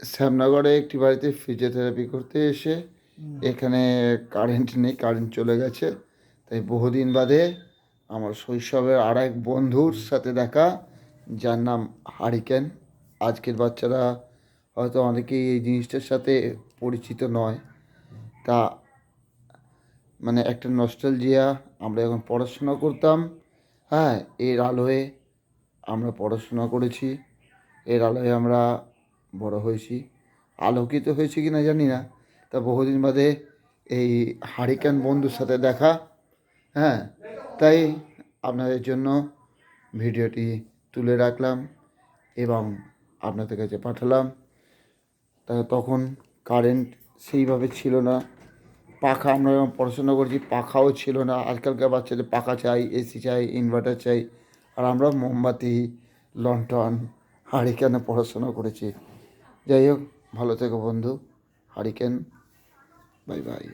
শ্যামনগরে একটি বাড়িতে ফিজিওথেরাপি করতে এসে এখানে কারেন্ট নেই, কারেন্ট চলে গেছে। তাই বহুদিন বাদে আমার শৈশবের আর এক বন্ধুর সাথে দেখা, যার নাম হারিকেন। আজকের বাচ্চারা হয়তো অনেকেই এই জিনিসটার সাথে পরিচিত নয়। তা মানে একটা নস্টালজিয়া। আমরা যখন পড়াশোনা করতাম, হ্যাঁ, এর আলোয় আমরা পড়াশোনা করেছি, এর আলোয় আমরা বড় হয়েছি। আলোকিত হয়েছি কি না জানি না। তা বহুদিন বাদে এই হারিকেন বন্ধুর সাথে দেখা, হ্যাঁ, তাই আপনাদের জন্য ভিডিওটি তুলে রাখলাম এবং আপনাদের কাছে পাঠালাম। তা তখন কারেন্ট সেইভাবে ছিল না, পাখা, আমরা যখন পড়াশোনা করছি পাখাও ছিল না। আজকালকার বাচ্চাদের পাখা চাই, এসি চাই, ইনভার্টার চাই, আর আমরা মোমবাতি, লন্ঠন, হারিকেনে পড়াশোনা করেছি। যাই হোক, ভালো থেকো বন্ধু। Hurricane, bye bye.